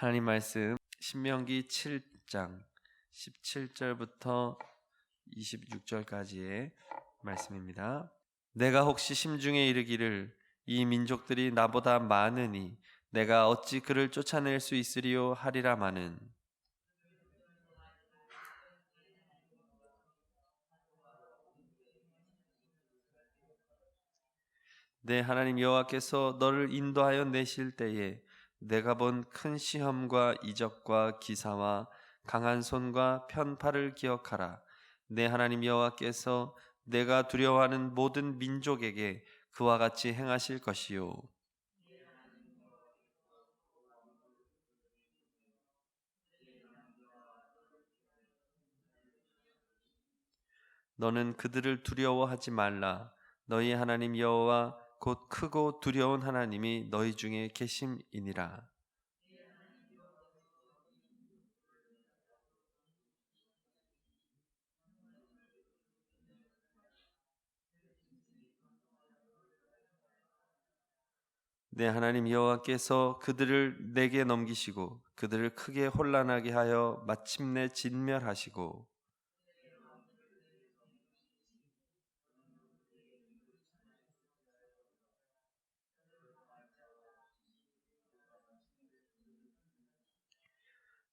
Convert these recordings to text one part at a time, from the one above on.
하나님 말씀 신명기 7장 17절부터 26절까지의 말씀입니다. 내가 혹시 심중에 이르기를 이 민족들이 나보다 많으니 내가 어찌 그를 쫓아낼 수 있으리요 하리라마는 내 하나님 여호와께서 너를 인도하여 내실 때에 내가 본 큰 시험과 이적과 기사와 강한 손과 편팔을 기억하라. 내 하나님 여호와께서 내가 두려워하는 모든 민족에게 그와 같이 행하실 것이요. 너는 그들을 두려워하지 말라. 너희 하나님 여호와 곧 크고 두려운 하나님이 너희 중에 계심이니라. 내 하나님 여호와께서 그들을 내게 넘기시고 그들을 크게 혼란하게 하여 마침내 진멸하시고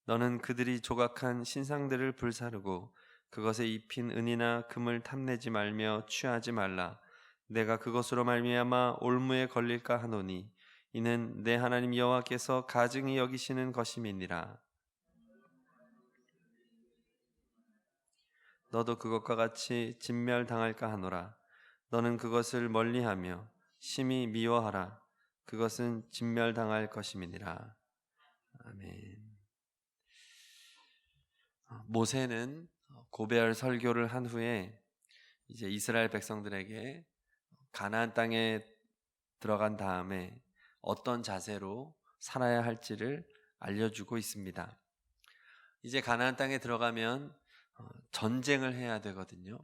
너는 그들이 조각한 신상들을 불사르고 그것에 입힌 은이나 금을 탐내지 말며 취하지 말라. 내가 그것으로 말미암아 올무에 걸릴까 하노니 이는 내 하나님 여호와께서 가증히 여기시는 것임이니라. 너도 그것과 같이 진멸당할까 하노라. 너는 그것을 멀리하며 심히 미워하라. 그것은 진멸당할 것임이니라. 아멘. 모세는 고베알 설교를 한 후에 이제 이스라엘 백성들에게 가나안 땅에 들어간 다음에 어떤 자세로 살아야 할지를 알려주고 있습니다. 이제 가나안 땅에 들어가면 전쟁을 해야 되거든요.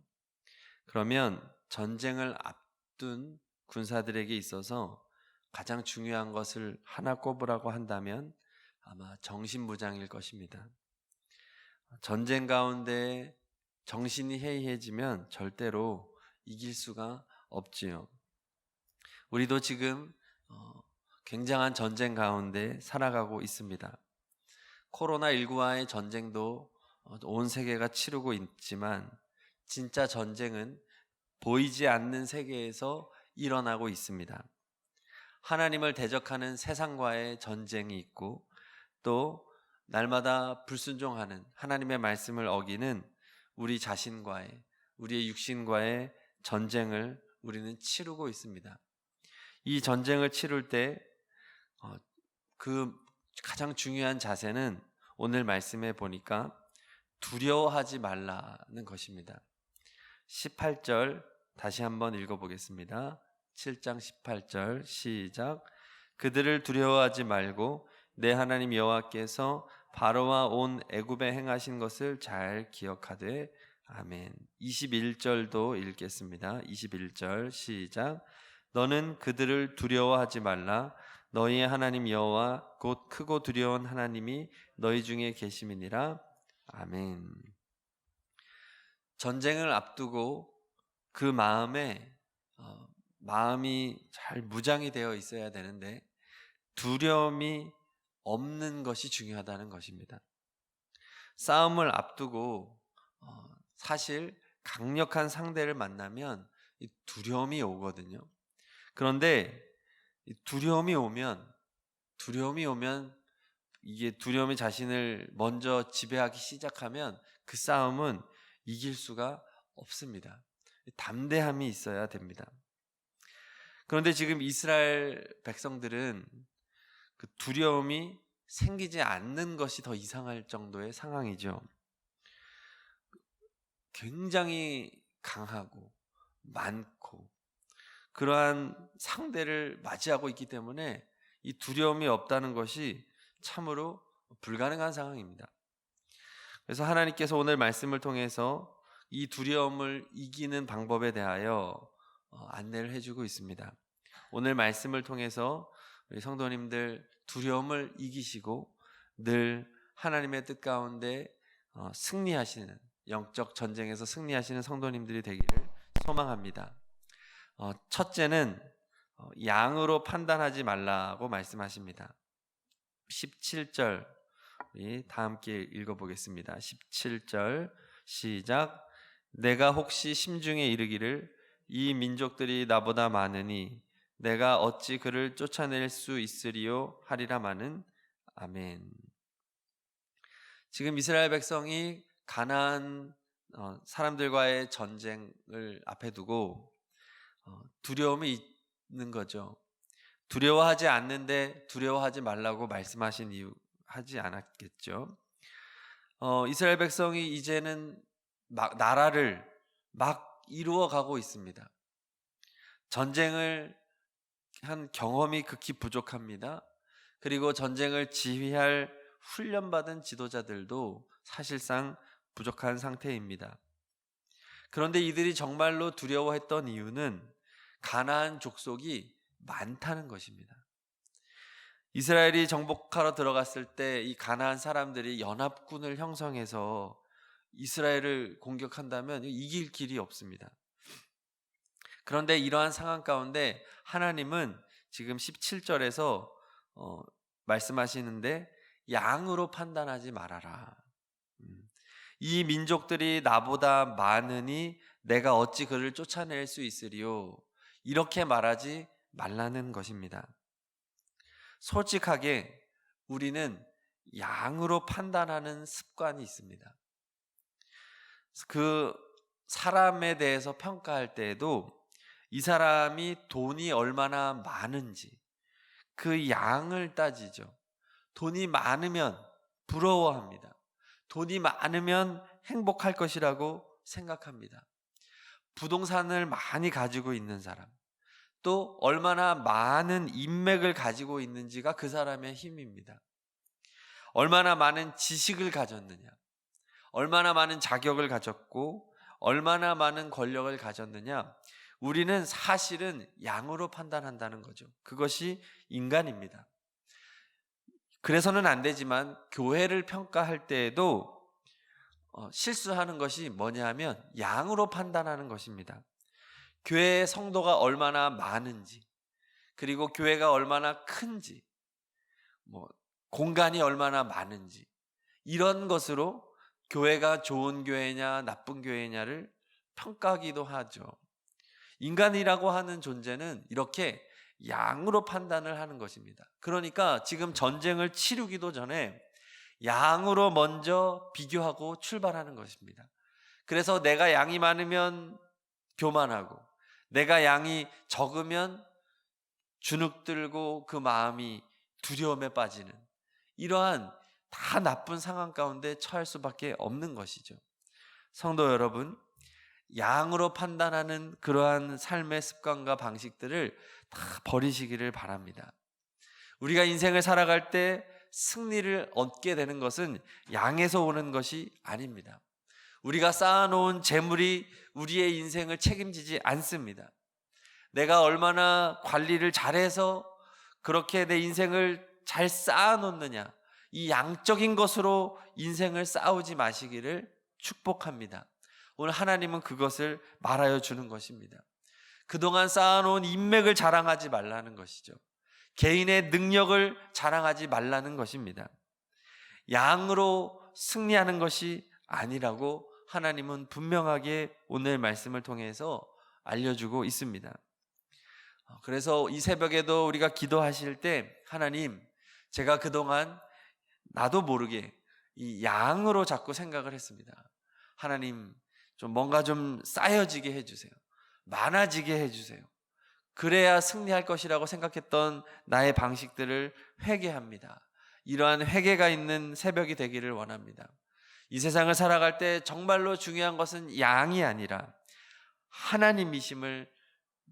그러면 전쟁을 앞둔 군사들에게 있어서 가장 중요한 것을 하나 꼽으라고 한다면 아마 정신무장일 것입니다. 전쟁 가운데 정신이 해이해지면 절대로 이길 수가 없지요. 우리도 지금 굉장한 전쟁 가운데 살아가고 있습니다. 코로나19와의 전쟁도 온 세계가 치르고 있지만 진짜 전쟁은 보이지 않는 세계에서 일어나고 있습니다. 하나님을 대적하는 세상과의 전쟁이 있고 또 날마다 불순종하는 하나님의 말씀을 어기는 우리 자신과의 우리의 육신과의 전쟁을 우리는 치르고 있습니다. 이 전쟁을 치룰 때 그 가장 중요한 자세는 오늘 말씀에 보니까 두려워하지 말라는 것입니다. 18절 다시 한번 읽어보겠습니다. 7장 18절 시작. 그들을 두려워하지 말고 내 하나님 여호와께서 바로와 온 애굽에 행하신 것을 잘 기억하되 아멘. 21절도 읽겠습니다. 21절 시작. 너는 그들을 두려워하지 말라. 너희의 하나님 여호와 곧 크고 두려운 하나님이 너희 중에 계심이니라. 아멘. 전쟁을 앞두고 그 마음이 잘 무장이 되어 있어야 되는데 두려움이 없는 것이 중요하다는 것입니다. 싸움을 앞두고 사실 강력한 상대를 만나면 두려움이 오거든요. 그런데 두려움이 오면 이게 두려움이 자신을 먼저 지배하기 시작하면 그 싸움은 이길 수가 없습니다. 담대함이 있어야 됩니다. 그런데 지금 이스라엘 백성들은 그 두려움이 생기지 않는 것이 더 이상할 정도의 상황이죠. 굉장히 강하고 많고 그러한 상대를 맞이하고 있기 때문에 이 두려움이 없다는 것이 참으로 불가능한 상황입니다. 그래서 하나님께서 오늘 말씀을 통해서 이 두려움을 이기는 방법에 대하여 안내를 해주고 있습니다. 오늘 말씀을 통해서 우리 성도님들 두려움을 이기시고 늘 하나님의 뜻 가운데 승리하시는, 영적 전쟁에서 승리하시는 성도님들이 되기를 소망합니다. 첫째는 양으로 판단하지 말라고 말씀하십니다. 17절 우리 다 함께 읽어보겠습니다. 17절 시작. 내가 혹시 심중에 이르기를 이 민족들이 나보다 많으니 내가 어찌 그를 쫓아낼 수 있으리요 하리라마는. 아멘. 지금 이스라엘 백성이 가나안 사람들과의 전쟁을 앞에 두고 두려움이 있는 거죠. 두려워하지 않는데 두려워하지 말라고 말씀하신 이유 하지 않았겠죠. 이스라엘 백성이 이제는 나라를 막 이루어가고 있습니다. 전쟁을 한 경험이 극히 부족합니다. 그리고 전쟁을 지휘할 훈련받은 지도자들도 사실상 부족한 상태입니다. 그런데 이들이 정말로 두려워했던 이유는 가나안 족속이 많다는 것입니다. 이스라엘이 정복하러 들어갔을 때 이 가나안 사람들이 연합군을 형성해서 이스라엘을 공격한다면 이길 길이 없습니다. 그런데 이러한 상황 가운데 하나님은 지금 17절에서 말씀하시는데 양으로 판단하지 말아라. 이 민족들이 나보다 많으니 내가 어찌 그를 쫓아낼 수 있으리요. 이렇게 말하지 말라는 것입니다. 솔직하게 우리는 양으로 판단하는 습관이 있습니다. 그 사람에 대해서 평가할 때에도 이 사람이 돈이 얼마나 많은지 그 양을 따지죠. 돈이 많으면 부러워합니다. 돈이 많으면 행복할 것이라고 생각합니다. 부동산을 많이 가지고 있는 사람, 또 얼마나 많은 인맥을 가지고 있는지가 그 사람의 힘입니다. 얼마나 많은 지식을 가졌느냐, 얼마나 많은 자격을 가졌고 얼마나 많은 권력을 가졌느냐, 우리는 사실은 양으로 판단한다는 거죠. 그것이 인간입니다. 그래서는 안 되지만 교회를 평가할 때에도 실수하는 것이 뭐냐 하면 양으로 판단하는 것입니다. 교회의 성도가 얼마나 많은지, 그리고 교회가 얼마나 큰지, 공간이 얼마나 많은지, 이런 것으로 교회가 좋은 교회냐 나쁜 교회냐를 평가하기도 하죠. 인간이라고 하는 존재는 이렇게 양으로 판단을 하는 것입니다. 그러니까 지금 전쟁을 치르기도 전에 양으로 먼저 비교하고 출발하는 것입니다. 그래서 내가 양이 많으면 교만하고 내가 양이 적으면 주눅들고 그 마음이 두려움에 빠지는, 이러한 다 나쁜 상황 가운데 처할 수밖에 없는 것이죠. 성도 여러분, 양으로 판단하는 그러한 삶의 습관과 방식들을 다 버리시기를 바랍니다. 우리가 인생을 살아갈 때 승리를 얻게 되는 것은 양에서 오는 것이 아닙니다. 우리가 쌓아놓은 재물이 우리의 인생을 책임지지 않습니다. 내가 얼마나 관리를 잘해서 그렇게 내 인생을 잘 쌓아놓느냐, 이 양적인 것으로 인생을 쌓우지 마시기를 축복합니다. 오늘 하나님은 그것을 말하여 주는 것입니다. 그동안 쌓아놓은 인맥을 자랑하지 말라는 것이죠. 개인의 능력을 자랑하지 말라는 것입니다. 양으로 승리하는 것이 아니라고 하나님은 분명하게 오늘 말씀을 통해서 알려주고 있습니다. 그래서 이 새벽에도 우리가 기도하실 때, 하나님, 제가 그동안 나도 모르게 이 양으로 자꾸 생각을 했습니다. 하나님, 좀 뭔가 좀 쌓여지게 해주세요. 많아지게 해주세요. 그래야 승리할 것이라고 생각했던 나의 방식들을 회개합니다. 이러한 회개가 있는 새벽이 되기를 원합니다. 이 세상을 살아갈 때 정말로 중요한 것은 양이 아니라 하나님이심을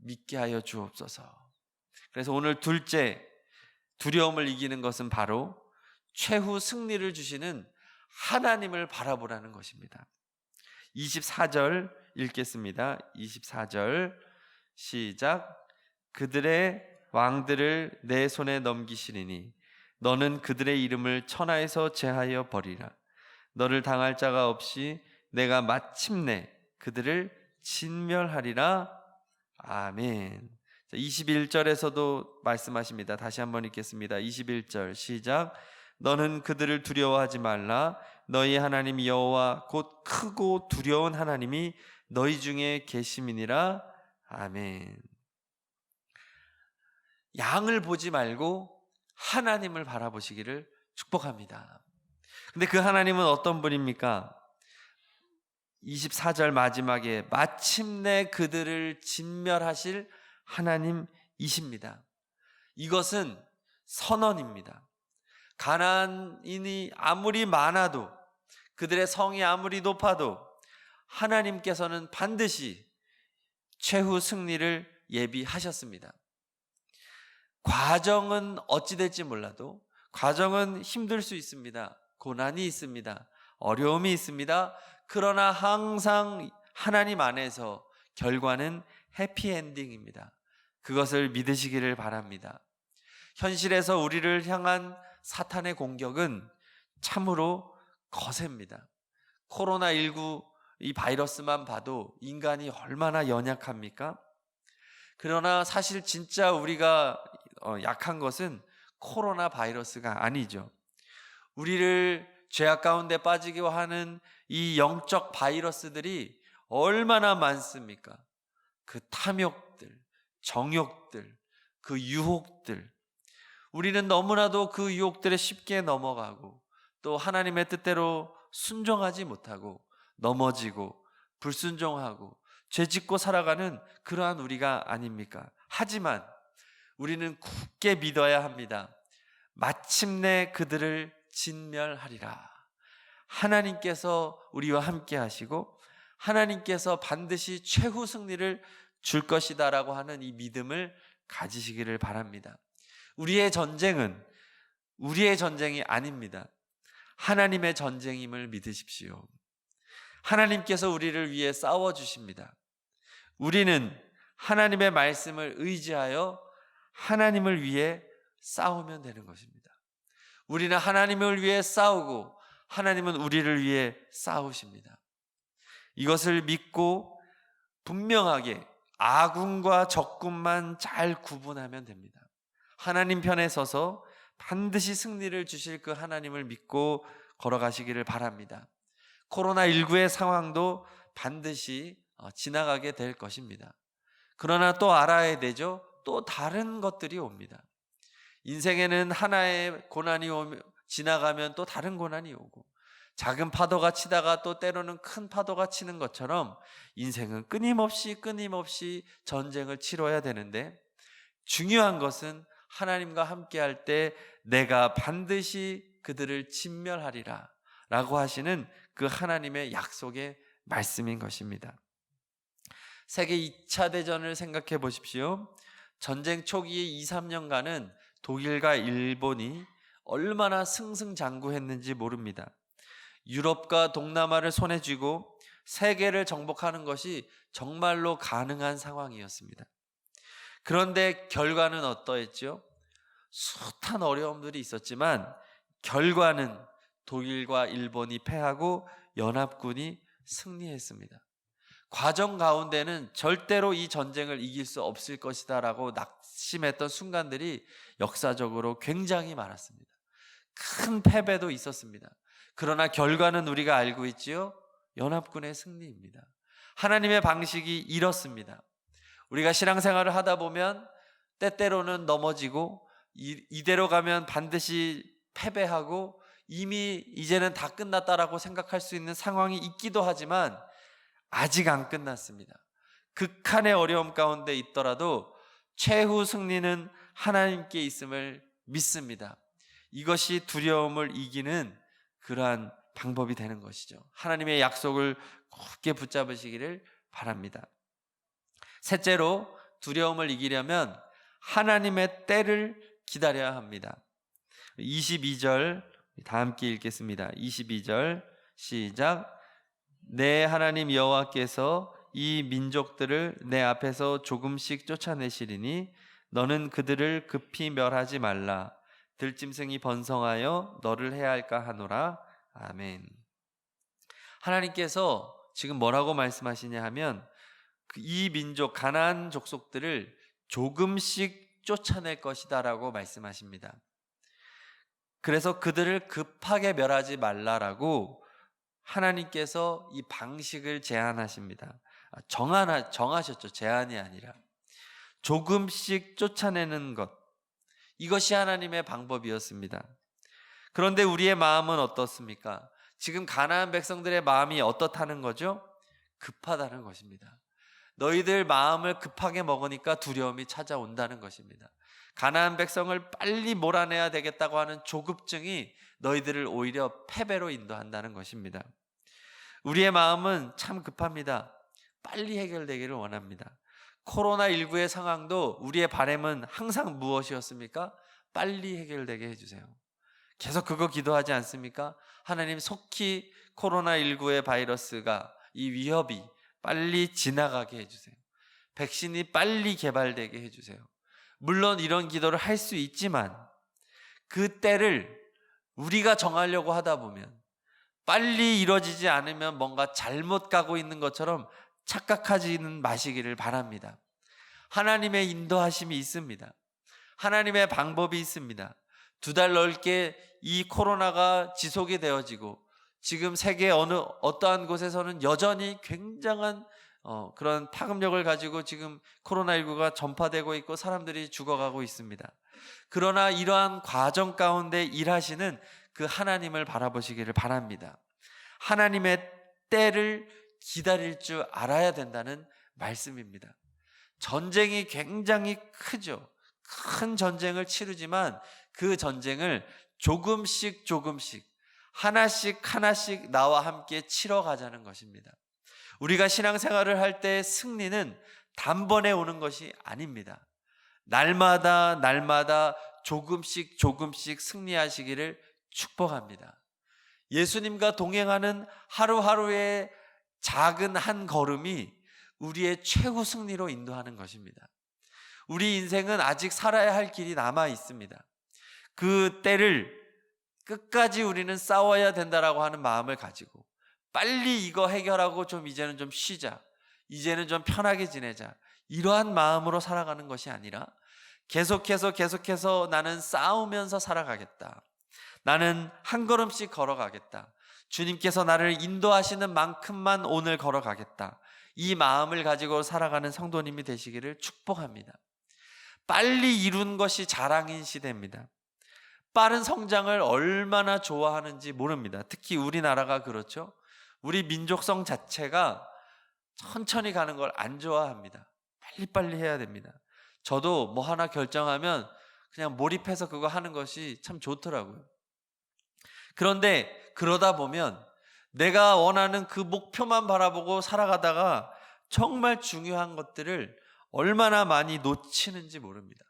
믿게 하여 주옵소서. 그래서 오늘 둘째, 두려움을 이기는 것은 바로 최후 승리를 주시는 하나님을 바라보라는 것입니다. 24절 읽겠습니다. 24절 시작. 그들의 왕들을 내 손에 넘기시리니 너는 그들의 이름을 천하에서 제하여 버리라. 너를 당할 자가 없이 내가 마침내 그들을 진멸하리라. 아멘. 21절에서도 말씀하십니다. 다시 한번 읽겠습니다. 21절 시작. 너는 그들을 두려워하지 말라. 너희 하나님 여호와 곧 크고 두려운 하나님이 너희 중에 계심이니라. 아멘. 양을 보지 말고 하나님을 바라보시기를 축복합니다. 근데 그 하나님은 어떤 분입니까? 24절 마지막에 마침내 그들을 진멸하실 하나님이십니다. 이것은 선언입니다. 가나안인이 아무리 많아도, 그들의 성이 아무리 높아도 하나님께서는 반드시 최후 승리를 예비하셨습니다. 과정은 어찌 될지 몰라도, 과정은 힘들 수 있습니다. 고난이 있습니다. 어려움이 있습니다. 그러나 항상 하나님 안에서 결과는 해피엔딩입니다. 그것을 믿으시기를 바랍니다. 현실에서 우리를 향한 사탄의 공격은 참으로 거셉니다. 코로나19 이 바이러스만 봐도 인간이 얼마나 연약합니까? 그러나 사실 진짜 우리가 약한 것은 코로나 바이러스가 아니죠. 우리를 죄악 가운데 빠지게 하는 이 영적 바이러스들이 얼마나 많습니까? 그 탐욕들, 정욕들, 그 유혹들, 우리는 너무나도 그 유혹들에 쉽게 넘어가고 또 하나님의 뜻대로 순종하지 못하고 넘어지고 불순종하고 죄짓고 살아가는 그러한 우리가 아닙니까? 하지만 우리는 굳게 믿어야 합니다. 마침내 그들을 진멸하리라. 하나님께서 우리와 함께 하시고 하나님께서 반드시 최후 승리를 줄 것이다 라고 하는 이 믿음을 가지시기를 바랍니다. 우리의 전쟁은 우리의 전쟁이 아닙니다. 하나님의 전쟁임을 믿으십시오. 하나님께서 우리를 위해 싸워주십니다. 우리는 하나님의 말씀을 의지하여 하나님을 위해 싸우면 되는 것입니다. 우리는 하나님을 위해 싸우고 하나님은 우리를 위해 싸우십니다. 이것을 믿고 분명하게 아군과 적군만 잘 구분하면 됩니다. 하나님 편에 서서 반드시 승리를 주실 그 하나님을 믿고 걸어가시기를 바랍니다. 코로나19의 상황도 반드시 지나가게 될 것입니다. 그러나 또 알아야 되죠. 또 다른 것들이 옵니다. 인생에는 하나의 고난이 지나가면 또 다른 고난이 오고, 작은 파도가 치다가 또 때로는 큰 파도가 치는 것처럼 인생은 끊임없이 전쟁을 치러야 되는데, 중요한 것은 하나님과 함께 할 때 내가 반드시 그들을 진멸하리라 라고 하시는 그 하나님의 약속의 말씀인 것입니다. 세계 2차 대전을 생각해 보십시오. 전쟁 초기의 2, 3년간은 독일과 일본이 얼마나 승승장구했는지 모릅니다. 유럽과 동남아를 손에 쥐고 세계를 정복하는 것이 정말로 가능한 상황이었습니다. 그런데 결과는 어떠했죠? 숱한 어려움들이 있었지만 결과는 독일과 일본이 패하고 연합군이 승리했습니다. 과정 가운데는 절대로 이 전쟁을 이길 수 없을 것이다 라고 낙심했던 순간들이 역사적으로 굉장히 많았습니다. 큰 패배도 있었습니다. 그러나 결과는 우리가 알고 있지요? 연합군의 승리입니다. 하나님의 방식이 이렇습니다. 우리가 신앙생활을 하다 보면 때때로는 넘어지고 이대로 가면 반드시 패배하고 이미 이제는 다 끝났다라고 생각할 수 있는 상황이 있기도 하지만 아직 안 끝났습니다. 극한의 어려움 가운데 있더라도 최후 승리는 하나님께 있음을 믿습니다. 이것이 두려움을 이기는 그러한 방법이 되는 것이죠. 하나님의 약속을 굳게 붙잡으시기를 바랍니다. 셋째로, 두려움을 이기려면 하나님의 때를 기다려야 합니다. 22절 다 함께 읽겠습니다. 22절 시작. 내 하나님 여호와께서 이 민족들을 내 앞에서 조금씩 쫓아내시리니 너는 그들을 급히 멸하지 말라. 들짐승이 번성하여 너를 해할까 하노라. 아멘. 하나님께서 지금 뭐라고 말씀하시냐 하면 이 민족 가나안 족속들을 조금씩 쫓아낼 것이다 라고 말씀하십니다. 그래서 그들을 급하게 멸하지 말라라고 하나님께서 이 방식을 제안하십니다. 정하셨죠. 제안이 아니라 조금씩 쫓아내는 것, 이것이 하나님의 방법이었습니다. 그런데 우리의 마음은 어떻습니까? 지금 가나안 백성들의 마음이 어떻다는 거죠? 급하다는 것입니다. 너희들 마음을 급하게 먹으니까 두려움이 찾아온다는 것입니다. 가나안 백성을 빨리 몰아내야 되겠다고 하는 조급증이 너희들을 오히려 패배로 인도한다는 것입니다. 우리의 마음은 참 급합니다. 빨리 해결되기를 원합니다. 코로나19의 상황도 우리의 바람은 항상 무엇이었습니까? 빨리 해결되게 해주세요. 계속 그거 기도하지 않습니까? 하나님, 속히 코로나19의 바이러스가, 이 위협이 빨리 지나가게 해주세요. 백신이 빨리 개발되게 해주세요. 물론 이런 기도를 할 수 있지만 그 때를 우리가 정하려고 하다 보면 빨리 이루어지지 않으면 뭔가 잘못 가고 있는 것처럼 착각하지는 마시기를 바랍니다. 하나님의 인도하심이 있습니다. 하나님의 방법이 있습니다. 2달 넘게 이 코로나가 지속이 되어지고 지금 세계 어떠한 곳에서는 여전히 굉장한 그런 파급력을 가지고 지금 코로나19가 전파되고 있고 사람들이 죽어가고 있습니다. 그러나 이러한 과정 가운데 일하시는 그 하나님을 바라보시기를 바랍니다. 하나님의 때를 기다릴 줄 알아야 된다는 말씀입니다. 전쟁이 굉장히 크죠. 큰 전쟁을 치르지만 그 전쟁을 조금씩 하나씩 나와 함께 치러가자는 것입니다. 우리가 신앙생활을 할 때 승리는 단번에 오는 것이 아닙니다. 날마다 조금씩 승리하시기를 축복합니다. 예수님과 동행하는 하루하루의 작은 한 걸음이 우리의 최후 승리로 인도하는 것입니다. 우리 인생은 아직 살아야 할 길이 남아 있습니다. 그 때를 끝까지 우리는 싸워야 된다라고 하는 마음을 가지고 빨리 이거 해결하고 이제는 좀 쉬자, 이제는 좀 편하게 지내자, 이러한 마음으로 살아가는 것이 아니라 계속해서 나는 싸우면서 살아가겠다, 나는 한 걸음씩 걸어가겠다, 주님께서 나를 인도하시는 만큼만 오늘 걸어가겠다, 이 마음을 가지고 살아가는 성도님이 되시기를 축복합니다. 빨리 이룬 것이 자랑인 시대입니다. 빠른 성장을 얼마나 좋아하는지 모릅니다. 특히 우리나라가 그렇죠. 우리 민족성 자체가 천천히 가는 걸 안 좋아합니다. 빨리빨리 해야 됩니다. 저도 뭐 하나 결정하면 그냥 몰입해서 그거 하는 것이 참 좋더라고요. 그런데 그러다 보면 내가 원하는 그 목표만 바라보고 살아가다가 정말 중요한 것들을 얼마나 많이 놓치는지 모릅니다.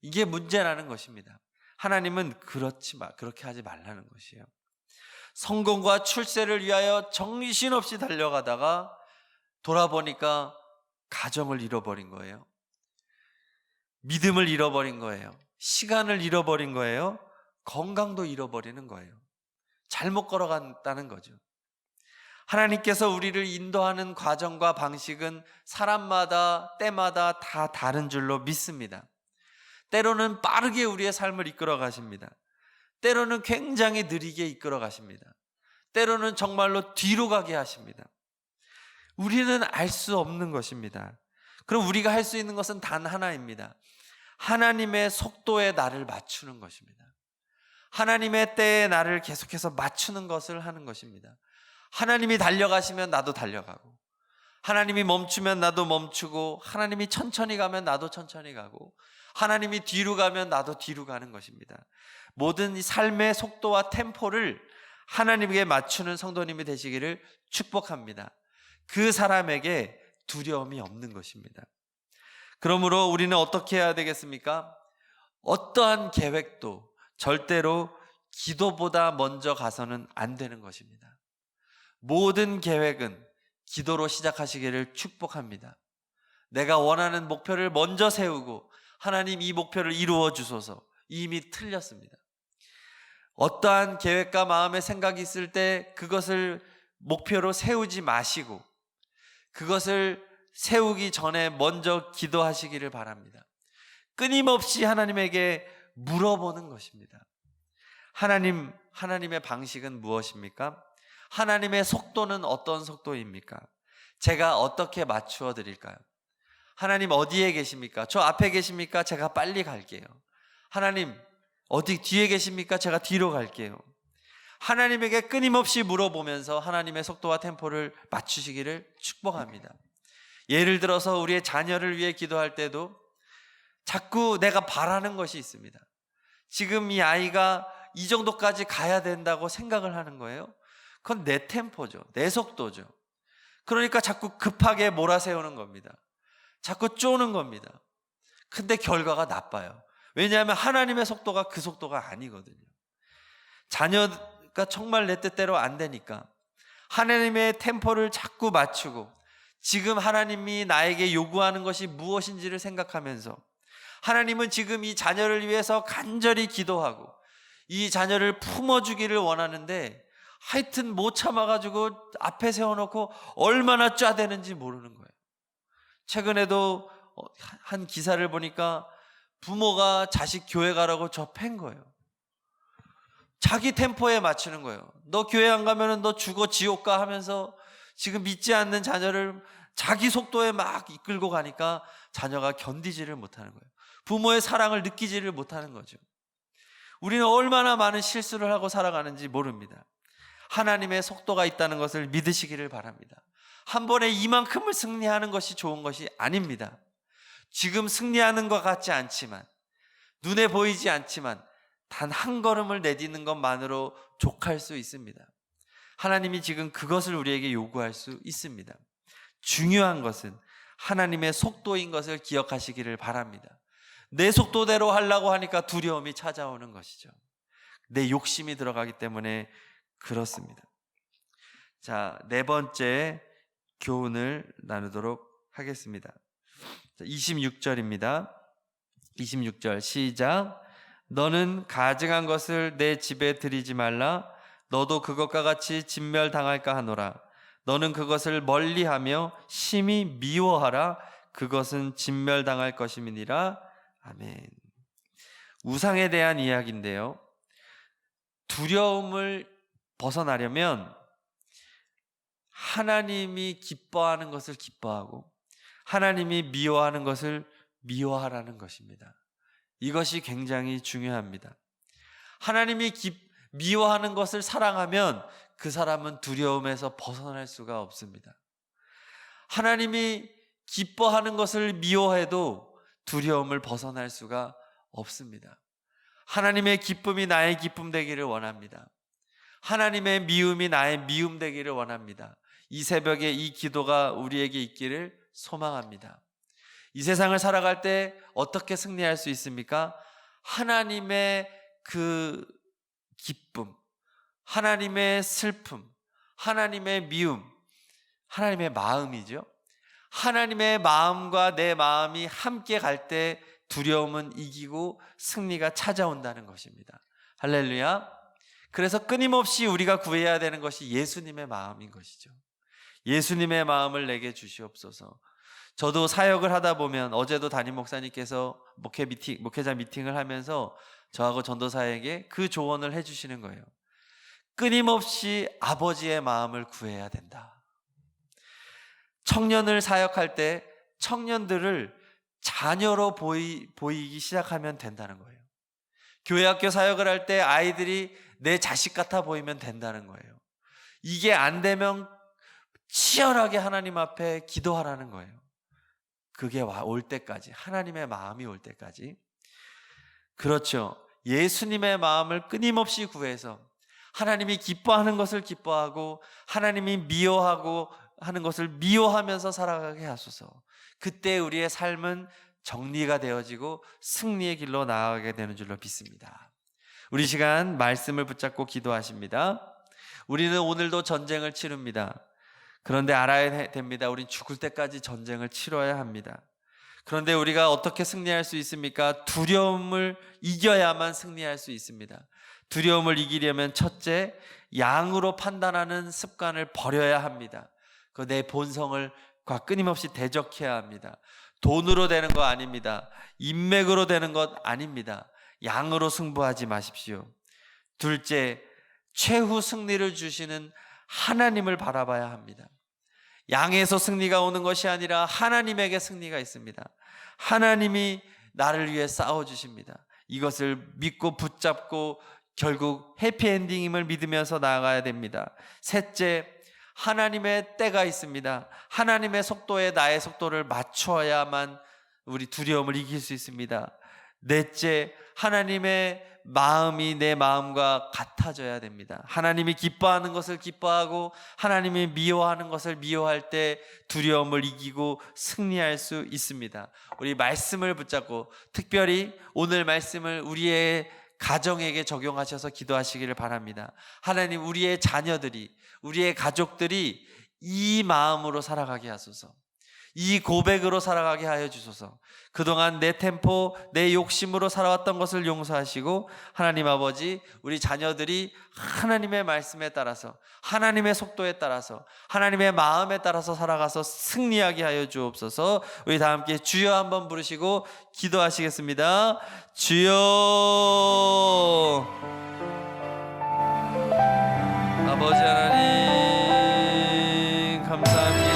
이게 문제라는 것입니다. 하나님은 그렇게 하지 말라는 것이에요. 성공과 출세를 위하여 정신없이 달려가다가 돌아보니까 가정을 잃어버린 거예요. 믿음을 잃어버린 거예요. 시간을 잃어버린 거예요. 건강도 잃어버리는 거예요. 잘못 걸어간다는 거죠. 하나님께서 우리를 인도하는 과정과 방식은 사람마다 때마다 다 다른 줄로 믿습니다. 때로는 빠르게 우리의 삶을 이끌어 가십니다. 때로는 굉장히 느리게 이끌어 가십니다. 때로는 정말로 뒤로 가게 하십니다. 우리는 알 수 없는 것입니다. 그럼 우리가 할 수 있는 것은 단 하나입니다. 하나님의 속도에 나를 맞추는 것입니다. 하나님의 때에 나를 계속해서 맞추는 것을 하는 것입니다. 하나님이 달려가시면 나도 달려가고, 하나님이 멈추면 나도 멈추고, 하나님이 천천히 가면 나도 천천히 가고, 하나님이 뒤로 가면 나도 뒤로 가는 것입니다. 모든 이 삶의 속도와 템포를 하나님께 맞추는 성도님이 되시기를 축복합니다. 그 사람에게 두려움이 없는 것입니다. 그러므로 우리는 어떻게 해야 되겠습니까? 어떠한 계획도 절대로 기도보다 먼저 가서는 안 되는 것입니다. 모든 계획은 기도로 시작하시기를 축복합니다. 내가 원하는 목표를 먼저 세우고, 하나님 이 목표를 이루어 주소서, 이미 틀렸습니다. 어떠한 계획과 마음의 생각이 있을 때 그것을 목표로 세우지 마시고 그것을 세우기 전에 먼저 기도하시기를 바랍니다. 끊임없이 하나님에게 물어보는 것입니다. 하나님의 방식은 무엇입니까? 하나님의 속도는 어떤 속도입니까? 제가 어떻게 맞추어 드릴까요? 하나님 어디에 계십니까? 저 앞에 계십니까? 제가 빨리 갈게요. 하나님 어디 뒤에 계십니까? 제가 뒤로 갈게요. 하나님에게 끊임없이 물어보면서 하나님의 속도와 템포를 맞추시기를 축복합니다. 예를 들어서 우리의 자녀를 위해 기도할 때도 자꾸 내가 바라는 것이 있습니다. 지금 이 아이가 이 정도까지 가야 된다고 생각을 하는 거예요. 그건 내 템포죠. 내 속도죠. 그러니까 자꾸 급하게 몰아세우는 겁니다. 자꾸 쪼는 겁니다. 근데 결과가 나빠요. 왜냐하면 하나님의 속도가 그 속도가 아니거든요. 자녀가 정말 내 뜻대로 안 되니까 하나님의 템포를 자꾸 맞추고 지금 하나님이 나에게 요구하는 것이 무엇인지를 생각하면서 하나님은 지금 이 자녀를 위해서 간절히 기도하고 이 자녀를 품어주기를 원하는데 하여튼 못 참아가지고 앞에 세워놓고 얼마나 짜대는지 모르는 거예요. 최근에도 한 기사를 보니까 부모가 자식 교회 가라고 저 팬 거예요. 자기 템포에 맞추는 거예요. 너 교회 안 가면 너 죽어 지옥 가 하면서 지금 믿지 않는 자녀를 자기 속도에 막 이끌고 가니까 자녀가 견디지를 못하는 거예요. 부모의 사랑을 느끼지를 못하는 거죠. 우리는 얼마나 많은 실수를 하고 살아가는지 모릅니다. 하나님의 속도가 있다는 것을 믿으시기를 바랍니다. 한 번에 이만큼을 승리하는 것이 좋은 것이 아닙니다. 지금 승리하는 것 같지 않지만 눈에 보이지 않지만 단 한 걸음을 내딛는 것만으로 족할 수 있습니다. 하나님이 지금 그것을 우리에게 요구할 수 있습니다. 중요한 것은 하나님의 속도인 것을 기억하시기를 바랍니다. 내 속도대로 하려고 하니까 두려움이 찾아오는 것이죠. 내 욕심이 들어가기 때문에 그렇습니다. 자, 네 번째 교훈을 나누도록 하겠습니다. 26절입니다. 26절 시작. 너는 가증한 것을 내 집에 들이지 말라. 너도 그것과 같이 진멸당할까 하노라. 너는 그것을 멀리하며 심히 미워하라. 그것은 진멸당할 것임이니라. 아멘. 우상에 대한 이야기인데요. 두려움을 벗어나려면 하나님이 기뻐하는 것을 기뻐하고 하나님이 미워하는 것을 미워하라는 것입니다. 이것이 굉장히 중요합니다. 하나님이 미워하는 것을 사랑하면 그 사람은 두려움에서 벗어날 수가 없습니다. 하나님이 기뻐하는 것을 미워해도 두려움을 벗어날 수가 없습니다. 하나님의 기쁨이 나의 기쁨 되기를 원합니다. 하나님의 미움이 나의 미움 되기를 원합니다. 이 새벽에 이 기도가 우리에게 있기를 소망합니다. 이 세상을 살아갈 때 어떻게 승리할 수 있습니까? 하나님의 그 기쁨, 하나님의 슬픔, 하나님의 미움, 하나님의 마음이죠. 하나님의 마음과 내 마음이 함께 갈 때 두려움은 이기고 승리가 찾아온다는 것입니다. 할렐루야. 그래서 끊임없이 우리가 구해야 되는 것이 예수님의 마음인 것이죠. 예수님의 마음을 내게 주시옵소서. 저도 사역을 하다 보면 어제도 담임 목사님께서 목회자 미팅을 하면서 저하고 전도사에게 그 조언을 해주시는 거예요. 끊임없이 아버지의 마음을 구해야 된다. 청년을 사역할 때 청년들을 자녀로 보이기 시작하면 된다는 거예요. 교회 학교 사역을 할 때 아이들이 내 자식 같아 보이면 된다는 거예요. 이게 안 되면 치열하게 하나님 앞에 기도하라는 거예요. 그게 올 때까지, 하나님의 마음이 올 때까지. 그렇죠. 예수님의 마음을 끊임없이 구해서 하나님이 기뻐하는 것을 기뻐하고 하나님이 미워하고 하는 것을 미워하면서 살아가게 하소서. 그때 우리의 삶은 정리가 되어지고 승리의 길로 나아가게 되는 줄로 믿습니다. 우리 시간 말씀을 붙잡고 기도하십니다. 우리는 오늘도 전쟁을 치릅니다. 그런데 알아야 됩니다. 우린 죽을 때까지 전쟁을 치러야 합니다. 그런데 우리가 어떻게 승리할 수 있습니까? 두려움을 이겨야만 승리할 수 있습니다. 두려움을 이기려면 첫째, 양으로 판단하는 습관을 버려야 합니다. 그 내 본성을 끊임없이 대적해야 합니다. 돈으로 되는 거 아닙니다. 인맥으로 되는 것 아닙니다. 양으로 승부하지 마십시오. 둘째, 최후 승리를 주시는 하나님을 바라봐야 합니다. 양에서 승리가 오는 것이 아니라 하나님에게 승리가 있습니다. 하나님이 나를 위해 싸워주십니다. 이것을 믿고 붙잡고 결국 해피엔딩임을 믿으면서 나아가야 됩니다. 셋째, 하나님의 때가 있습니다. 하나님의 속도에 나의 속도를 맞춰야만 우리 두려움을 이길 수 있습니다. 넷째, 하나님의 마음이 내 마음과 같아져야 됩니다. 하나님이 기뻐하는 것을 기뻐하고 하나님이 미워하는 것을 미워할 때 두려움을 이기고 승리할 수 있습니다. 우리 말씀을 붙잡고 특별히 오늘 말씀을 우리의 가정에게 적용하셔서 기도하시기를 바랍니다. 하나님, 우리의 자녀들이, 우리의 가족들이 이 마음으로 살아가게 하소서. 이 고백으로 살아가게 하여 주소서. 그동안 내 템포, 내 욕심으로 살아왔던 것을 용서하시고 하나님 아버지, 우리 자녀들이 하나님의 말씀에 따라서, 하나님의 속도에 따라서, 하나님의 마음에 따라서 살아가서 승리하게 하여 주옵소서. 우리 다 함께 주여 한번 부르시고 기도하시겠습니다. 주여. 아버지 하나님 감사합니다.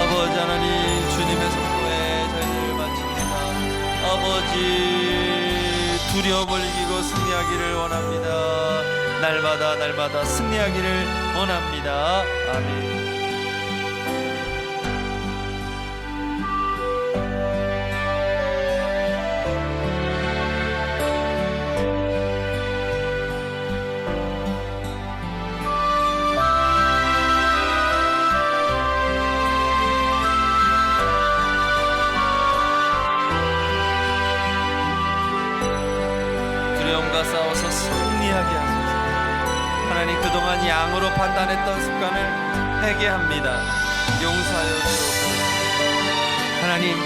아버지 하나님, 주님의 속도에 저희를 바칩니다. 아버지, 두려움을 이기고 승리하기를 원합니다. 날마다 승리하기를 원합니다. 아멘. 싸워서 승리하게 하소서. 하나님, 그동안 양으로 판단했던 습관을 회개합니다. 용서하여 주옵소서. 하나님,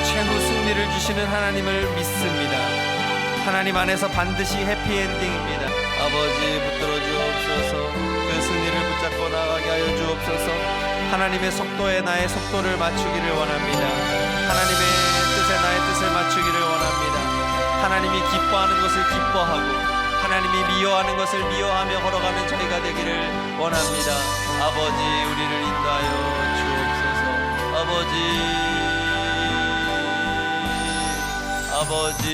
최후 승리를 주시는 하나님을 믿습니다. 하나님 안에서 반드시 해피엔딩입니다. 아버지, 붙들어 주옵소서. 그 승리를 붙잡고 나가게 하여 주옵소서. 하나님의 속도에 나의 속도를 맞추기를 원합니다. 하나님의 뜻에 나의 뜻을 맞추기를 원합니다. 하나님이 기뻐하는 것을 기뻐하고 하나님이 미워하는 것을 미워하며 걸어가는 저희가 되기를 원합니다. 아버지, 우리를 인도하여 주옵소서. 아버지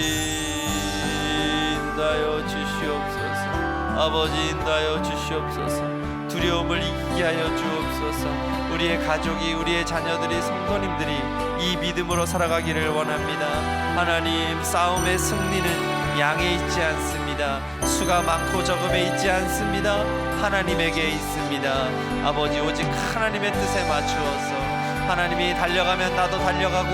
인도하여 주시옵소서. 아버지 인도하여 주시옵소서. 두려움을 이기게 하여 주옵소서. 우리의 가족이, 우리의 자녀들이, 성도님들이 이 믿음으로 살아가기를 원합니다. 하나님, 싸움의 승리는 양에 있지 않습니다. 수가 많고 적음에 있지 않습니다. 하나님에게 있습니다. 아버지, 오직 하나님의 뜻에 맞추어서 하나님이 달려가면 나도 달려가고